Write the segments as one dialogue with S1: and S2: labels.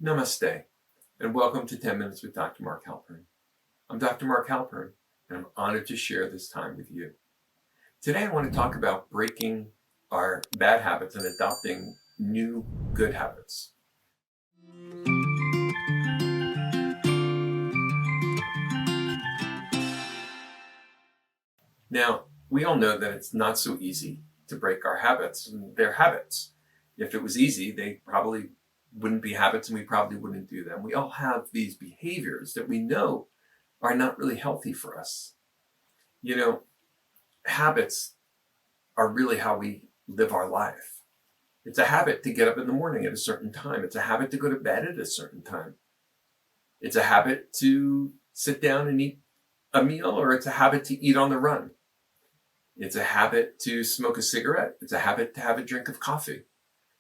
S1: Namaste, and welcome to 10 Minutes with Dr. Marc Halpern. I'm Dr. Marc Halpern, and I'm honored to share this time with you. Today, I want to talk about breaking our bad habits and adopting new good habits. Now, we all know that it's not so easy to break our habits, and they're habits. If it was easy, they probably wouldn't be habits and we probably wouldn't do them. We all have these behaviors that we know are not really healthy for us. You know, habits are really how we live our life. It's a habit to get up in the morning at a certain time. It's a habit to go to bed at a certain time. It's a habit to sit down and eat a meal, or it's a habit to eat on the run. It's a habit to smoke a cigarette. It's a habit to have a drink of coffee.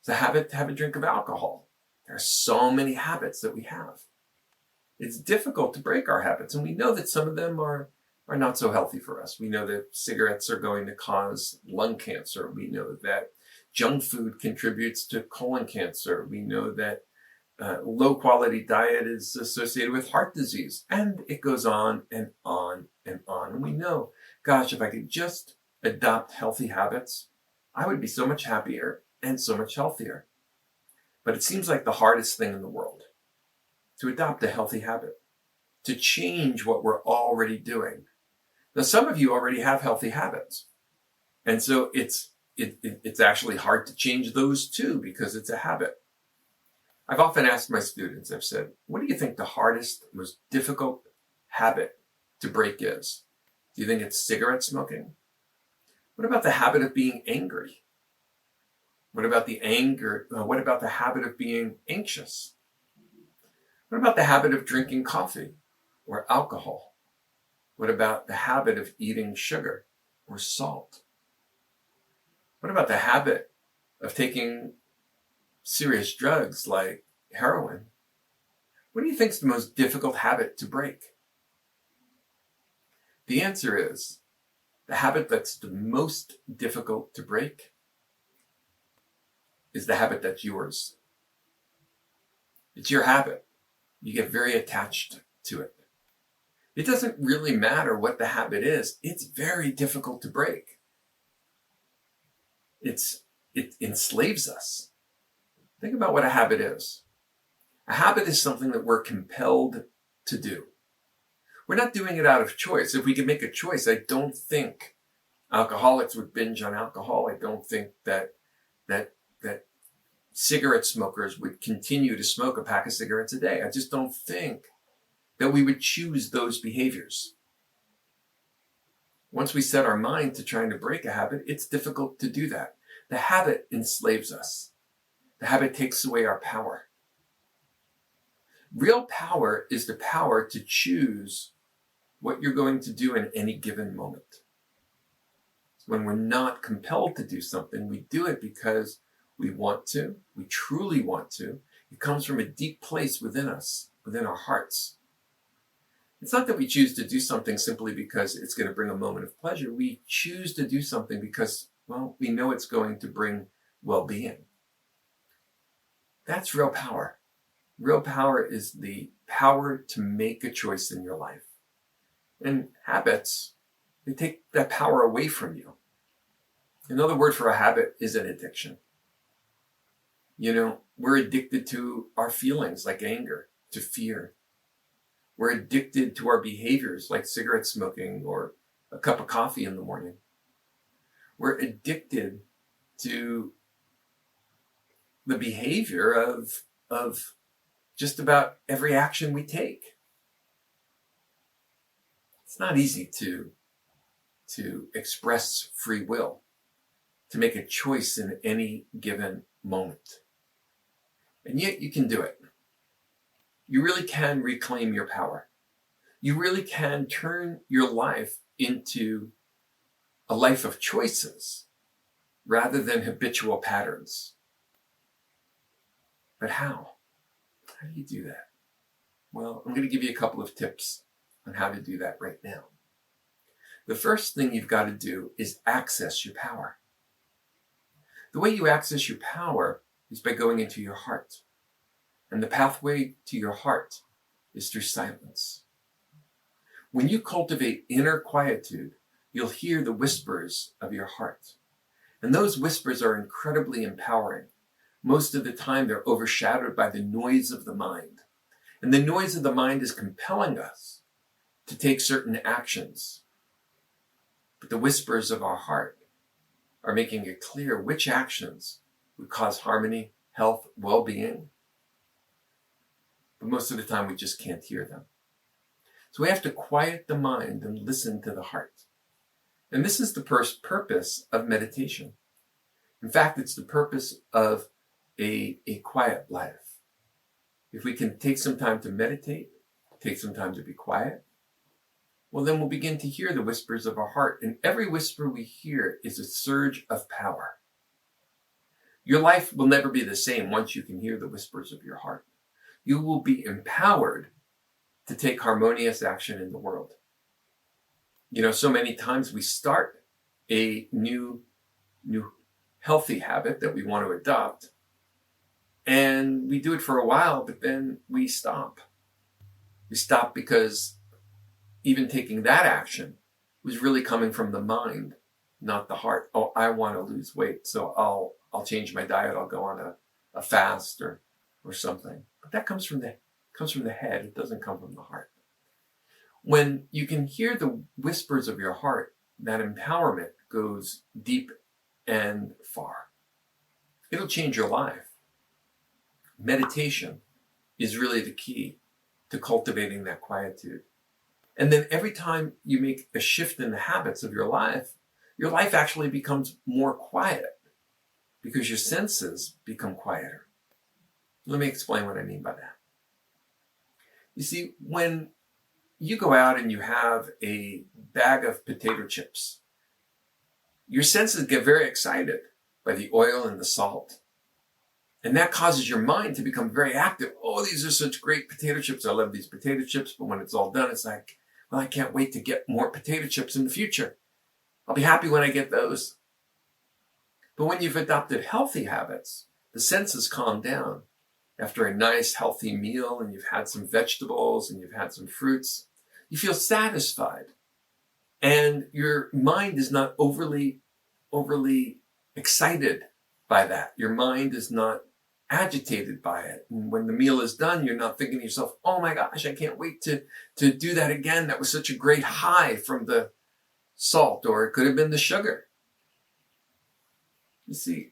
S1: It's a habit to have a drink of alcohol. There are so many habits that we have. It's difficult to break our habits, and we know that some of them are not so healthy for us. We know that cigarettes are going to cause lung cancer. We know that junk food contributes to colon cancer. We know that low quality diet is associated with heart disease, and it goes on and on and on. And we know, gosh, if I could just adopt healthy habits, I would be so much happier and so much healthier. But it seems like the hardest thing in the world to adopt a healthy habit, to change what we're already doing. Now, some of you already have healthy habits, and so it's actually hard to change those too because it's a habit. I've often asked my students, I've said, what do you think the hardest, most difficult habit to break is? Do you think it's cigarette smoking? What about the habit of being angry? What about the habit of being anxious? What about the habit of drinking coffee or alcohol? What about the habit of eating sugar or salt? What about the habit of taking serious drugs like heroin? What do you think is the most difficult habit to break? The answer is the habit that's the most difficult to break is the habit that's yours. It's your habit. You get very attached to it. It doesn't really matter what the habit is. It's very difficult to break. It enslaves us. Think about what a habit is. A habit is something that we're compelled to do. We're not doing it out of choice. If we could make a choice, I don't think alcoholics would binge on alcohol. I don't think that cigarette smokers would continue to smoke a pack of cigarettes a day. I just don't think that we would choose those behaviors. Once we set our mind to trying to break a habit, it's difficult to do that. The habit enslaves us. The habit takes away our power. Real power is the power to choose what you're going to do in any given moment. When we're not compelled to do something, we do it because we want to, we truly want to. It comes from a deep place within us, within our hearts. It's not that we choose to do something simply because it's going to bring a moment of pleasure. We choose to do something because, well, we know it's going to bring well-being. That's real power. Real power is the power to make a choice in your life. And habits, they take that power away from you. Another word for a habit is an addiction. You know, we're addicted to our feelings like anger, to fear. We're addicted to our behaviors like cigarette smoking or a cup of coffee in the morning. We're addicted to the behavior of just about every action we take. It's not easy to express free will, to make a choice in any given moment. And yet you can do it. You really can reclaim your power. You really can turn your life into a life of choices rather than habitual patterns. But how? How do you do that? Well, I'm going to give you a couple of tips on how to do that right now. The first thing you've got to do is access your power. The way you access your power is by going into your heart. And the pathway to your heart is through silence. When you cultivate inner quietude, you'll hear the whispers of your heart. And those whispers are incredibly empowering. Most of the time, they're overshadowed by the noise of the mind. And the noise of the mind is compelling us to take certain actions. But the whispers of our heart are making it clear which actions would cause harmony, health, well-being. But most of the time, we just can't hear them. So we have to quiet the mind and listen to the heart. And this is the purpose of meditation. In fact, it's the purpose of a quiet life. If we can take some time to meditate, take some time to be quiet, well, then we'll begin to hear the whispers of our heart. And every whisper we hear is a surge of power. Your life will never be the same once you can hear the whispers of your heart. You will be empowered to take harmonious action in the world. So many times we start a new healthy habit that we want to adopt, and we do it for a while, but then we stop. We stop because even taking that action was really coming from the mind, not the heart. Oh, I want to lose weight, so I'll change my diet. I'll go on a fast or something. But that comes from the head. It doesn't come from the heart. When you can hear the whispers of your heart, that empowerment goes deep and far. It'll change your life. Meditation is really the key to cultivating that quietude. And then every time you make a shift in the habits of your life actually becomes more quiet because your senses become quieter. Let me explain what I mean by that. You see, when you go out and you have a bag of potato chips, your senses get very excited by the oil and the salt. And that causes your mind to become very active. Oh, these are such great potato chips. I love these potato chips. But when it's all done, it's like, well, I can't wait to get more potato chips in the future. I'll be happy when I get those. But when you've adopted healthy habits, the senses calm down. After a nice healthy meal and you've had some vegetables and you've had some fruits, you feel satisfied. And your mind is not overly excited by that. Your mind is not agitated by it. And when the meal is done, you're not thinking to yourself, oh my gosh, I can't wait to do that again. That was such a great high from the salt, or it could have been the sugar. You see,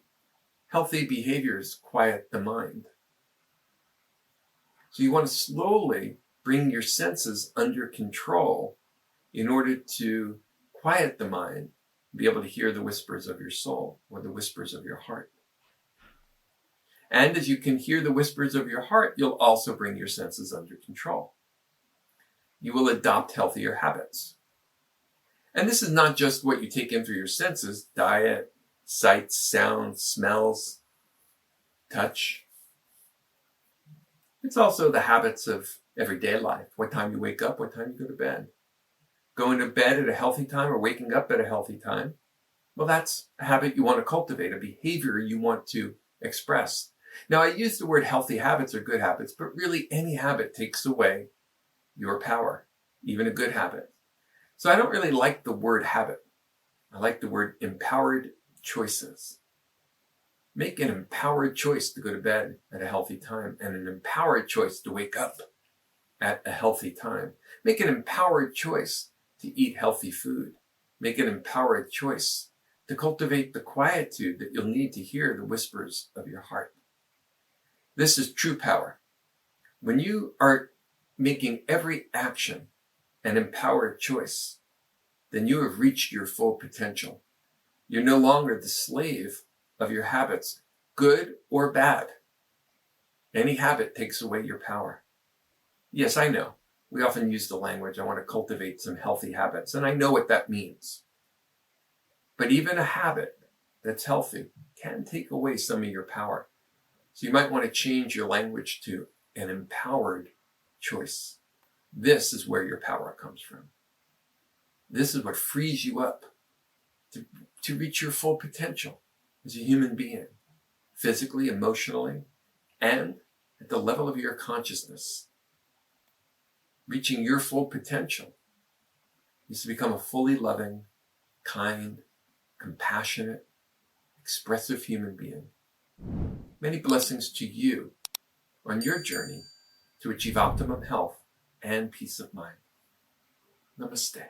S1: healthy behaviors quiet the mind. So you want to slowly bring your senses under control in order to quiet the mind, be able to hear the whispers of your soul or the whispers of your heart. And as you can hear the whispers of your heart, you'll also bring your senses under control. You will adopt healthier habits. And this is not just what you take in through your senses: diet, sights, sounds, smells, touch. It's also the habits of everyday life. What time you wake up, what time you go to bed. Going to bed at a healthy time or waking up at a healthy time. Well, that's a habit you want to cultivate, a behavior you want to express. Now, I use the word healthy habits or good habits, but really any habit takes away your power, even a good habit. So I don't really like the word habit. I like the word empowered choices. Make an empowered choice to go to bed at a healthy time and an empowered choice to wake up at a healthy time. Make an empowered choice to eat healthy food. Make an empowered choice to cultivate the quietude that you'll need to hear the whispers of your heart. This is true power. When you are making every action an empowered choice, then you have reached your full potential. You're no longer the slave of your habits, good or bad. Any habit takes away your power. Yes, I know. We often use the language, I want to cultivate some healthy habits, and I know what that means. But even a habit that's healthy can take away some of your power. So you might want to change your language to an empowered choice. This is where your power comes from. This is what frees you up to reach your full potential as a human being, physically, emotionally, and at the level of your consciousness, reaching your full potential, is to become a fully loving, kind, compassionate, expressive human being. Many blessings to you on your journey to achieve optimum health and peace of mind. Namaste.